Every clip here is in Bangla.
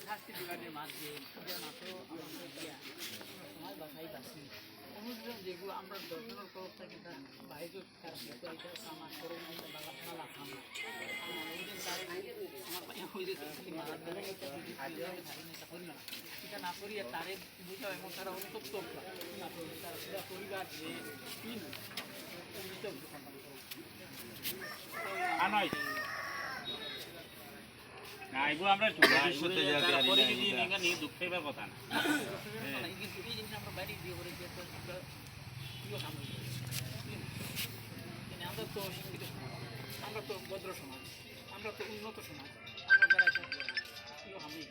শাস্তি বিভাগের মাধ্যমে মাত্র সময় বাসাই পাচ্ছি অনুযায়ী যেগুলো আমরা দর্শনের তরফ থেকে তার বাইরে আমার মালা খানা এটা না করিয়া তারে বুঝা এবং তারা অনুতপ্ত তার পুরা পরিবার যে না এগুলো আমরা দুঃখ পাইবার কথা না কিন্তু এই জিনিস আমরা বাইরে দিয়ে করে আমরা তো শিক্ষিত সমাজ আমরা তো ভদ্র সমাজ আমরা তো উন্নত সমাজ আমরা যারা আমি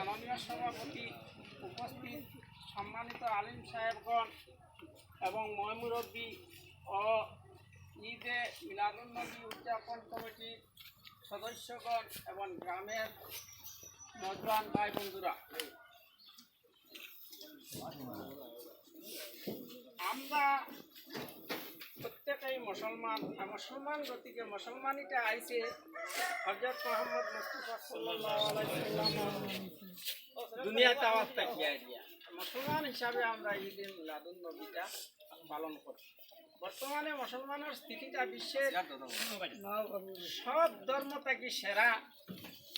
মাননীয় সভাপতি উপস্থিত সম্মানিত আলিম সাহেবগণ এবং ময়মুরব্বী ও ঈদে মিলাদুন্নবী উদযাপন কমিটির সদস্যগণ এবং গ্রামের নজওয়ান ভাই বন্ধুরা, আমরা প্রত্যেকেই মুসলমান গতিকে মুসলমানিটা আইছে হযরত মুহাম্মদ মুস্তাফা সাল্লাল্লাহু আলাইহি ওয়াসাল্লাম দুনিয়াতে আওয়াজটা গিয়ে দিয়া মুসলমান হিসাবে আমরা ঈদে মিলাদুন্নবীটা পালন করি। বর্তমানে মুসলমানের স্থিতিটা বিশ্বের সব ধর্ম থেকে সেরা,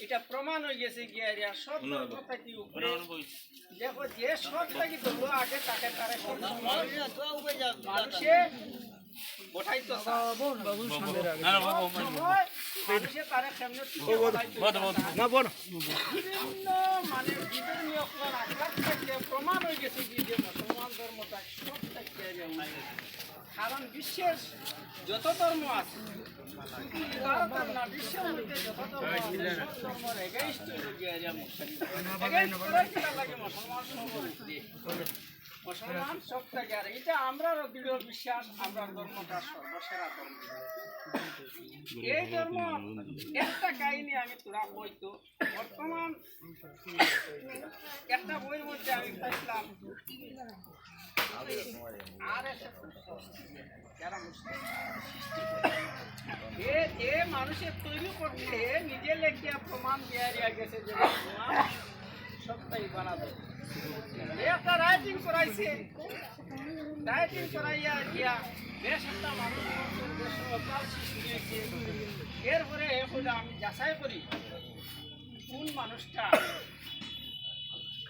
এটা প্রমাণ হয়ে গেছে গিয়ে সব ধর্ম থেকে উপরে। দেখো যে সব থেকে ধরলো আগে তাকে তারা মানুষে গোটাইতো মানুষে তারা কেমন বিভিন্ন মানে বিভিন্ন প্রমাণ হয়ে গেছে কি যে মুসলমান ধর্মটা সব থেকে। কারণ বিশ্বের যত ধর্ম আছে না বিশ্বের মধ্যে যত ধর্ম আছে সব ধর্মের এগেইনস্ট লাগে মুসলমান সব থেকে। আর এটা আমরা দৃঢ় বিশ্বাস আমরা ধর্মটা সর্বসেরা ধর্ম। এই ধর্ম একটা কাহিনী আমি তোরা বইতো বর্তমান একটা বইয়ের মধ্যে আমি পাইছিলাম মানুষের তৈরি করতে নিজে লেখিয়া প্রমাণ দিয়া গেছে যে সবটাই বানাবে। একটা রাইটিং করাইছে, রাইটিং করাইয়া গিয়া বেশ একটা মানুষ সৃষ্টি হয়েছে। এরপরে আমি যাচাই করি কোন মানুষটা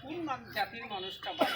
কোন জাতির মানুষটা ভালো।